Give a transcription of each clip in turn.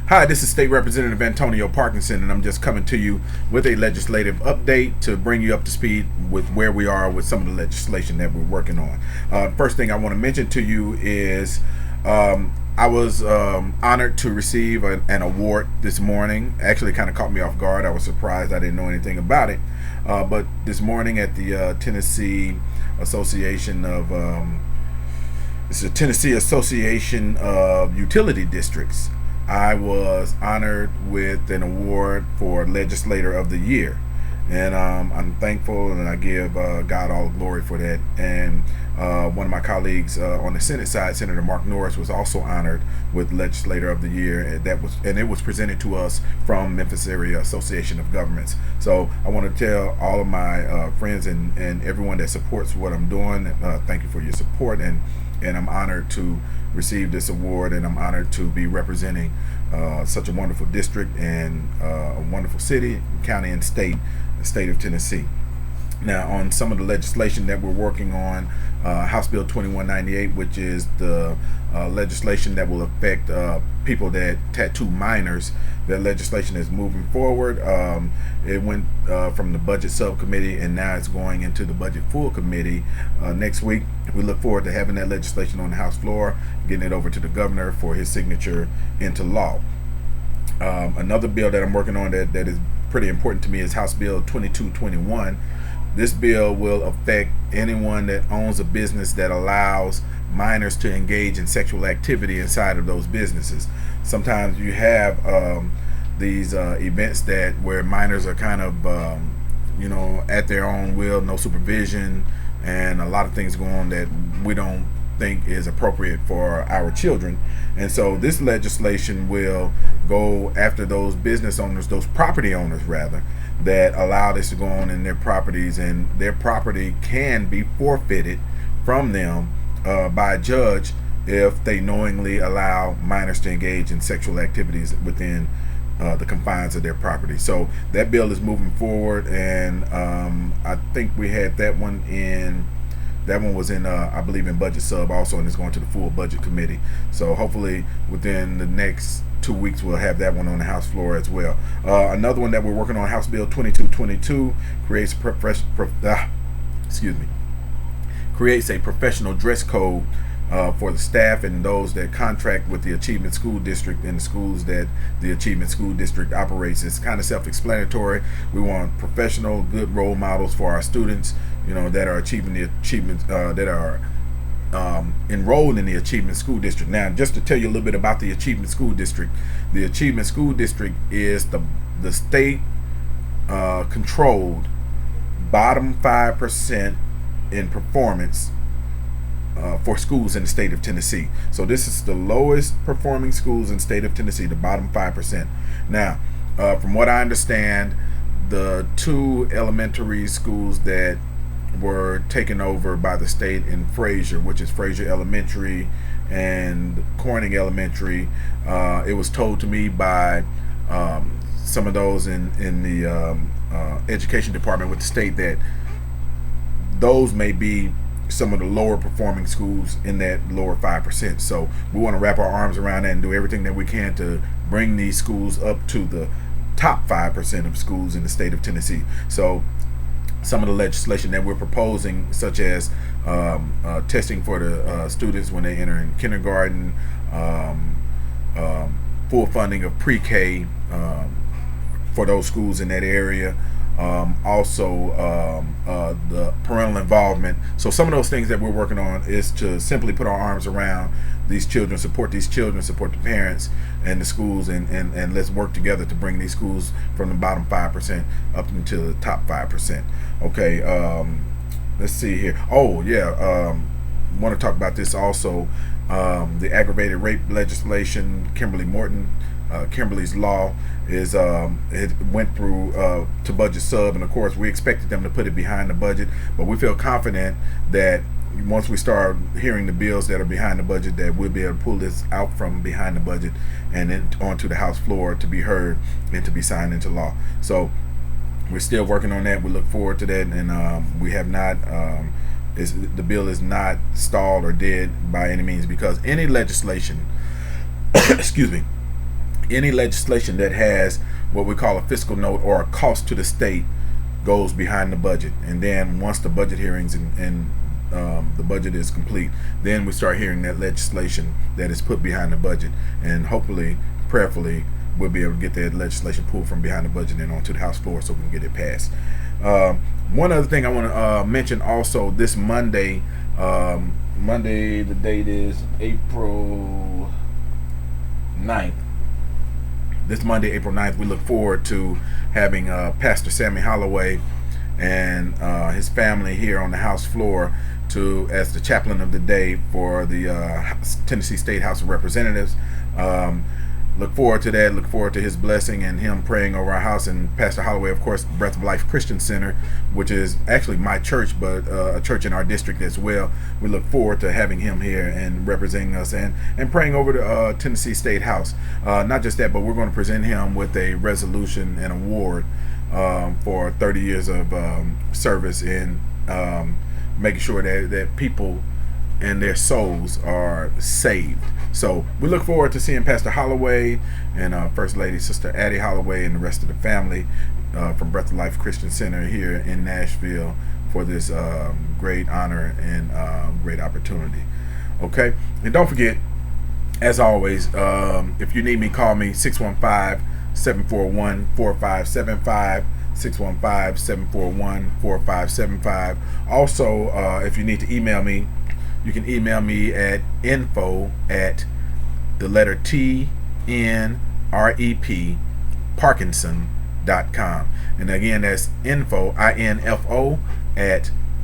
Hi, this is State Representative Antonio Parkinson, and I'm just coming to you with a legislative update to bring you up to speed with where we are with some of the legislation that we're working on. First thing I want to mention to you is I was honored to receive an award this morning. Actually, kind of caught me off guard. I was surprised. I didn't know anything about it. But this morning at the Tennessee Association of it's the Tennessee Association of Utility Districts. I was honored with an award for Legislator of the Year, and I'm thankful, and I give God all glory for that. And one of my colleagues on the Senate side, Senator Mark Norris, was also honored with Legislator of the Year, and it was presented to us from Memphis Area Association of Governments. So I want to tell all of my friends and everyone that supports what I'm doing, thank you for your support, and I'm honored to receive this award, and I'm honored to be representing such a wonderful district and a wonderful city, county, and state, the state of Tennessee. Now, on some of the legislation that we're working on, House Bill 2198, which is the legislation that will affect people that tattoo minors. That legislation is moving forward. It went from the budget subcommittee, and now it's going into the budget full committee next week. We look forward to having that legislation on the House floor, getting it over to the governor for his signature into law. Another bill that I'm working on that is pretty important to me is House Bill 2221. This bill will affect anyone that owns a business that allows minors to engage in sexual activity inside of those businesses. Sometimes you have these events where minors are kind of at their own will, no supervision, and a lot of things going on that we don't think is appropriate for our children. And so this legislation will go after those business owners, those property owners rather, that allow this to go on in their properties, and their property can be forfeited from them by a judge if they knowingly allow minors to engage in sexual activities within the confines of their property. So that bill is moving forward, and I think we had that one was in I believe in budget sub also, and it's going to the full budget committee. So hopefully within the next 2 weeks we'll have that one on the House floor as well. Another one that we're working on, House Bill 2222, creates a professional dress code for the staff and those that contract with the Achievement School District and the schools that the Achievement School District operates. It's kind of self-explanatory. We want professional, good role models for our students, that are achieving the achievements, that are enrolled in the Achievement School District. Now, just to tell you a little bit about the Achievement School District, the Achievement School District is the state controlled bottom 5% in performance for schools in the state of Tennessee. So this is the lowest performing schools in the state of Tennessee, the bottom 5%. Now, from what I understand, the two elementary schools that were taken over by the state in Fraser, which is Fraser Elementary and Corning Elementary, it was told to me by some of those in the education department with the state that those may be some of the lower performing schools in that lower 5%. So we want to wrap our arms around that and do everything that we can to bring these schools up to the top 5% of schools in the state of Tennessee. So some of the legislation that we're proposing, such as testing for the students when they enter in kindergarten, full funding of pre-K for those schools in that area, also the parental involvement. So some of those things that we're working on is to simply put our arms around these children, support the parents and the schools, and let's work together to bring these schools from the bottom 5% up into the top 5%. Okay, let's see here. Oh yeah, want to talk about this also. The aggravated rape legislation, Kimberly's law is it went through to budget sub, and of course we expected them to put it behind the budget, but we feel confident that once we start hearing the bills that are behind the budget, that we'll be able to pull this out from behind the budget and then onto the House floor to be heard and to be signed into law. So we're still working on that. We look forward to that, and we have not the bill is not stalled or dead by any means, because any legislation excuse me, any legislation that has what we call a fiscal note or a cost to the state goes behind the budget. And then once the budget hearings and the budget is complete, then we start hearing that legislation that is put behind the budget, and hopefully, prayerfully, we'll be able to get that legislation pulled from behind the budget and onto the House floor so we can get it passed. One other thing I want to mention also, this Monday, the date is April 9th. This Monday, April 9th, we look forward to having Pastor Sammy Holloway and his family here on the House floor as the chaplain of the day for the Tennessee State House of Representatives. Look forward to that. Look forward to his blessing and him praying over our house. And Pastor Holloway, of course, Breath of Life Christian Center, which is actually my church, but a church in our district as well. We look forward to having him here and representing us and praying over the Tennessee State House. Not just that, but we're going to present him with a resolution and award for 30 years of service in making sure that people and their souls are saved. So we look forward to seeing Pastor Holloway and First Lady Sister Addie Holloway and the rest of the family from Breath of Life Christian Center here in Nashville for this great honor and great opportunity. Okay, and don't forget, as always, if you need me, call me 615-741-4575. 615-741-4575. Also, if you need to email me, you can email me at info@TNREP Parkinson.com. And again, that's info at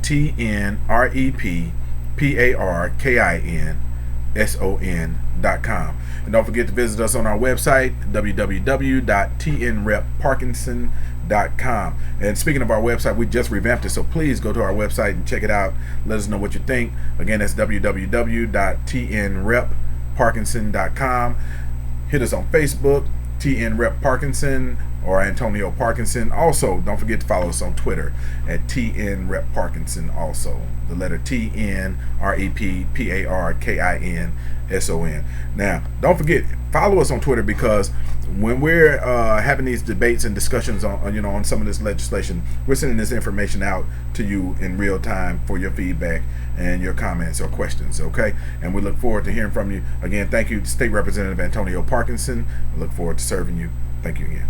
TNREP Parkinson.com. And don't forget to visit us on our website, www.tnrepparkinson.com. And speaking of our website, we just revamped it, so please go to our website and check it out. Let us know what you think. Again, that's www.tnrepparkinson.com. Hit us on Facebook, TNRep Parkinson or Antonio Parkinson. Also, don't forget to follow us on Twitter at TNRep Parkinson. Also, the letter TNREPPARKINSON. Now, don't forget, follow us on Twitter, because when we're having these debates and discussions on some of this legislation, we're sending this information out to you in real time for your feedback and your comments or questions. Okay, and we look forward to hearing from you. Again, thank you, State Representative Antonio Parkinson. I look forward to serving you. Thank you again.